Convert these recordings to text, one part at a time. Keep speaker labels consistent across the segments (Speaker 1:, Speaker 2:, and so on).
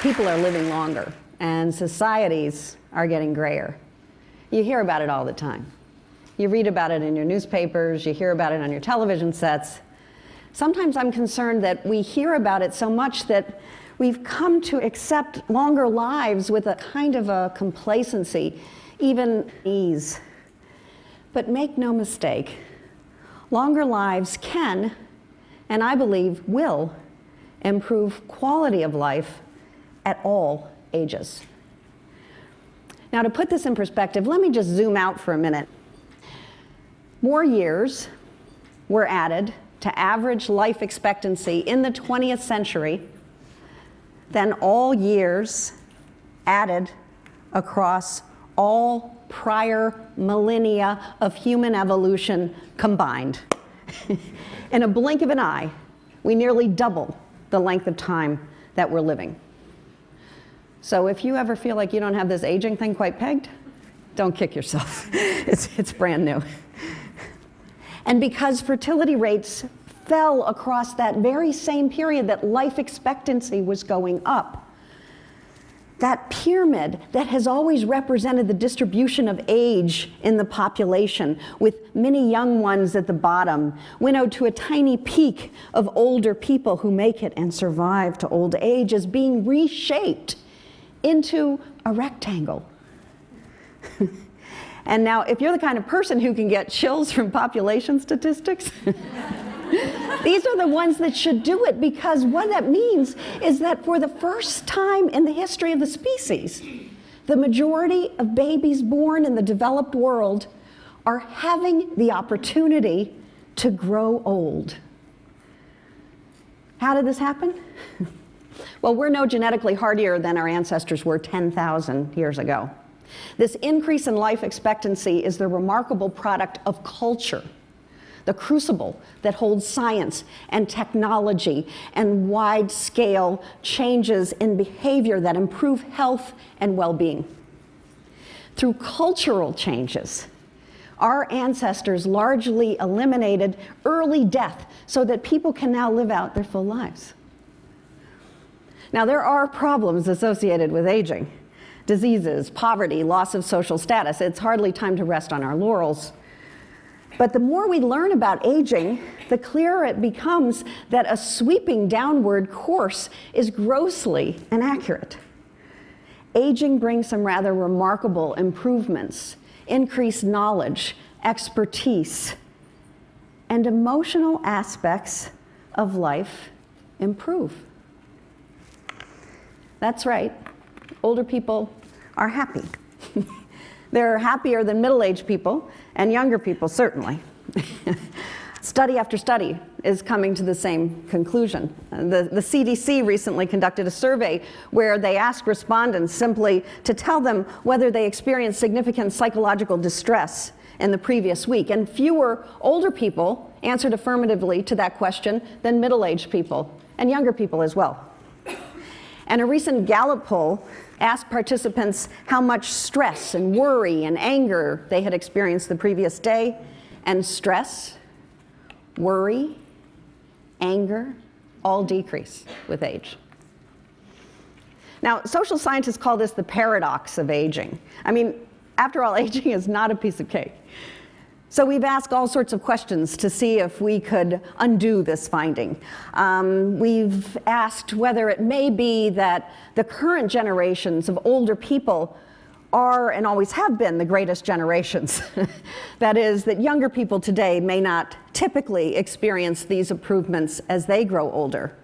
Speaker 1: People are living longer, and societies are getting grayer. You hear about it all the time. You read about it in your newspapers, you hear about it on your television sets. Sometimes I'm concerned that we hear about it so much that we've come to accept longer lives with a kind of a complacency, even ease. But make no mistake, longer lives can, and I believe will, improve quality of life at all ages. Now, to put this in perspective, let me just zoom out for a minute. More years were added to average life expectancy in the 20th century than all years added across all prior millennia of human evolution combined. In a blink of an eye, we nearly double the length of time that we're living. So if you ever feel like you don't have this aging thing quite pegged, don't kick yourself. It's brand new. And because fertility rates fell across that very same period that life expectancy was going up, that pyramid that has always represented the distribution of age in the population, with many young ones at the bottom, winnowed to a tiny peak of older people who make it and survive to old age, is being reshaped into a rectangle. And now, if you're the kind of person who can get chills from population statistics, these are the ones that should do it, because what that means is that for the first time in the history of the species, the majority of babies born in the developed world are having the opportunity to grow old. How did this happen? Well, we're no genetically hardier than our ancestors were 10,000 years ago. This increase in life expectancy is the remarkable product of culture, the crucible that holds science and technology and wide-scale changes in behavior that improve health and well-being. Through cultural changes, our ancestors largely eliminated early death so that people can now live out their full lives. Now, there are problems associated with aging. Diseases, poverty, loss of social status. It's hardly time to rest on our laurels. But the more we learn about aging, the clearer it becomes that a sweeping downward course is grossly inaccurate. Aging brings some rather remarkable improvements, increased knowledge, expertise, and emotional aspects of life improve. That's right. Older people are happy. They're happier than middle-aged people, and younger people certainly. Study after study is coming to the same conclusion. The CDC recently conducted a survey where they asked respondents simply to tell them whether they experienced significant psychological distress in the previous week, and fewer older people answered affirmatively to that question than middle-aged people, and younger people as well. And a recent Gallup poll asked participants how much stress and worry and anger they had experienced the previous day, and stress, worry, anger all decrease with age. Now, social scientists call this the paradox of aging. I mean, after all, aging is not a piece of cake. So we've asked all sorts of questions to see if we could undo this finding. We've asked whether it may be that the current generations of older people are and always have been the greatest generations. That is, that younger people today may not typically experience these improvements as they grow older.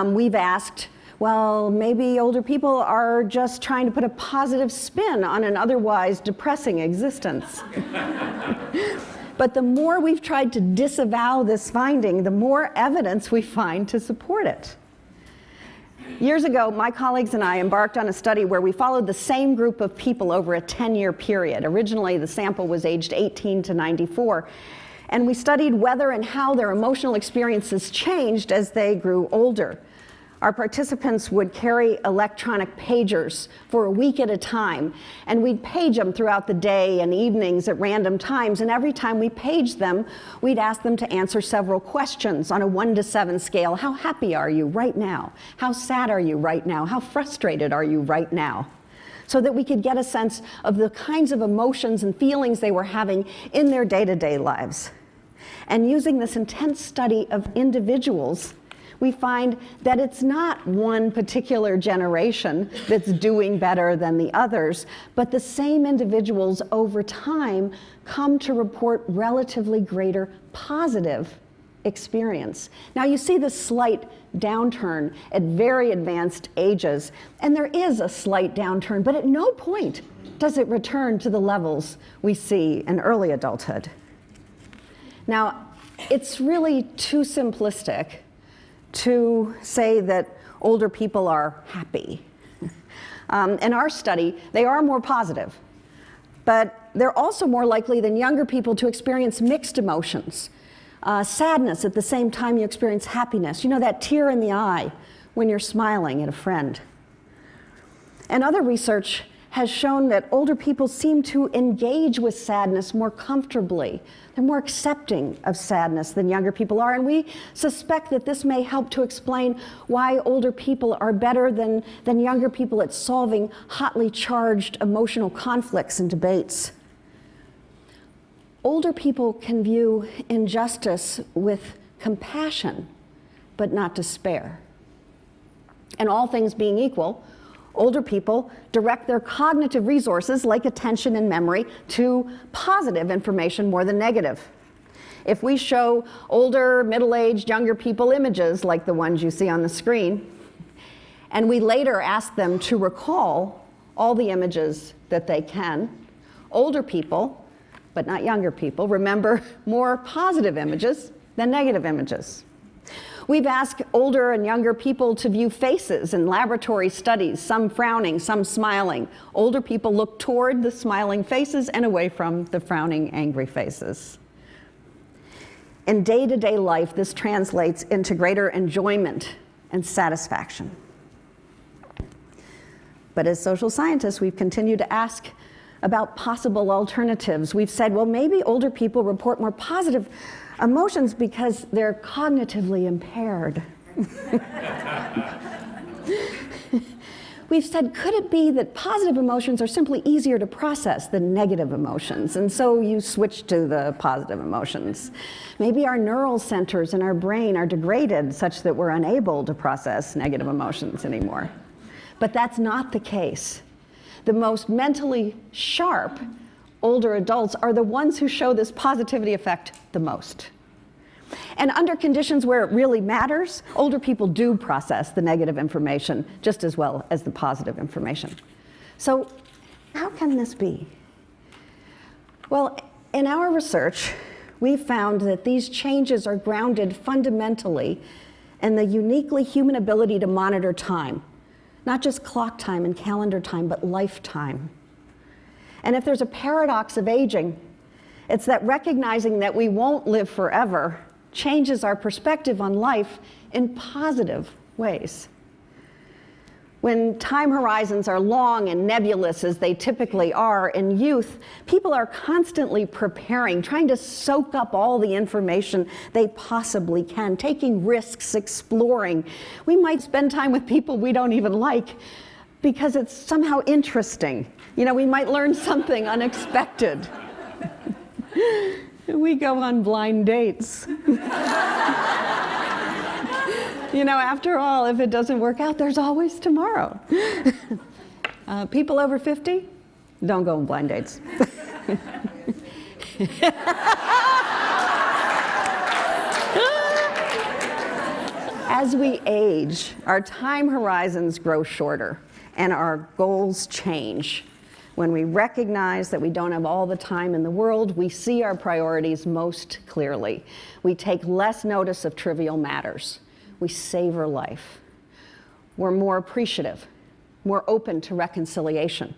Speaker 1: We've asked, well, maybe older people are just trying to put a positive spin on an otherwise depressing existence. But the more we've tried to disavow this finding, the more evidence we find to support it. Years ago, my colleagues and I embarked on a study where we followed the same group of people over a 10-year period. Originally, the sample was aged 18 to 94. And we studied whether and how their emotional experiences changed as they grew older. Our participants would carry electronic pagers for a week at a time, and we'd page them throughout the day and evenings at random times, and every time we paged them, we'd ask them to answer several questions on a 1 to 7 scale. How happy are you right now? How sad are you right now? How frustrated are you right now? So that we could get a sense of the kinds of emotions and feelings they were having in their day-to-day lives. And using this intense study of individuals, we find that it's not one particular generation that's doing better than the others, but the same individuals over time come to report relatively greater positive experience. Now you see the slight downturn at very advanced ages, and there is a slight downturn, but at no point does it return to the levels we see in early adulthood. Now, it's really too simplistic to say that older people are happy. In our study, they are more positive, but they're also more likely than younger people to experience mixed emotions. Sadness at the same time you experience happiness. You know, that tear in the eye when you're smiling at a friend. And other research has shown that older people seem to engage with sadness more comfortably. They're more accepting of sadness than younger people are, and we suspect that this may help to explain why older people are better than younger people at solving hotly charged emotional conflicts and debates. Older people can view injustice with compassion, but not despair. And all things being equal, older people direct their cognitive resources, like attention and memory, to positive information more than negative. If we show older, middle-aged, younger people images like the ones you see on the screen, and we later ask them to recall all the images that they can, older people, but not younger people, remember more positive images than negative images. We've asked older and younger people to view faces in laboratory studies, some frowning, some smiling. Older people look toward the smiling faces and away from the frowning, angry faces. In day-to-day life, this translates into greater enjoyment and satisfaction. But as social scientists, we've continued to ask about possible alternatives. We've said, well, maybe older people report more positive emotions because they're cognitively impaired. We've said, could it be that positive emotions are simply easier to process than negative emotions? And so you switch to the positive emotions. Maybe our neural centers in our brain are degraded such that we're unable to process negative emotions anymore. But that's not the case. The most mentally sharp older adults are the ones who show this positivity effect the most. And under conditions where it really matters, older people do process the negative information just as well as the positive information. So how can this be? Well, in our research, we've found that these changes are grounded fundamentally in the uniquely human ability to monitor time, not just clock time and calendar time, but lifetime. And if there's a paradox of aging, it's that recognizing that we won't live forever changes our perspective on life in positive ways. When time horizons are long and nebulous, as they typically are in youth, people are constantly preparing, trying to soak up all the information they possibly can, taking risks, exploring. We might spend time with people we don't even like because it's somehow interesting. You know, we might learn something unexpected. We go on blind dates. You know, after all, if it doesn't work out, there's always tomorrow. People over 50, don't go on blind dates. As we age, our time horizons grow shorter and our goals change. When we recognize that we don't have all the time in the world, we see our priorities most clearly. We take less notice of trivial matters. We savor life. We're more appreciative, more open to reconciliation.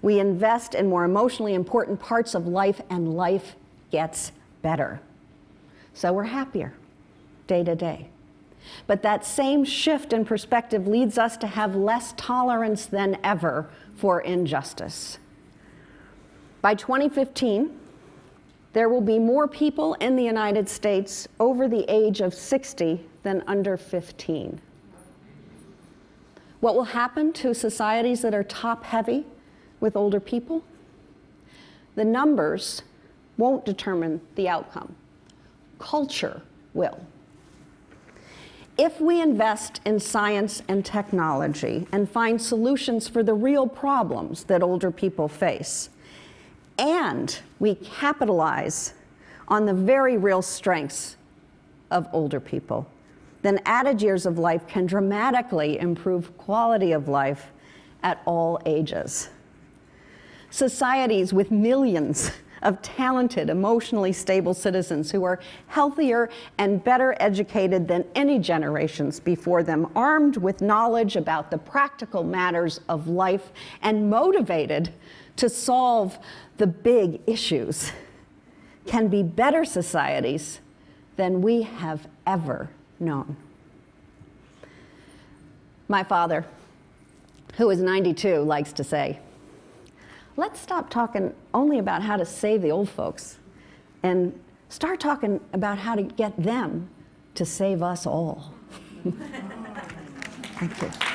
Speaker 1: We invest in more emotionally important parts of life, and life gets better. So we're happier day to day. But that same shift in perspective leads us to have less tolerance than ever for injustice. By 2015, there will be more people in the United States over the age of 60 than under 15. What will happen to societies that are top-heavy with older people? The numbers won't determine the outcome. Culture will. If we invest in science and technology and find solutions for the real problems that older people face, and we capitalize on the very real strengths of older people, then added years of life can dramatically improve quality of life at all ages. Societies with millions of talented, emotionally stable citizens who are healthier and better educated than any generations before them, armed with knowledge about the practical matters of life and motivated to solve the big issues, can be better societies than we have ever known. My father, who is 92, likes to say, let's stop talking only about how to save the old folks and start talking about how to get them to save us all. Thank you.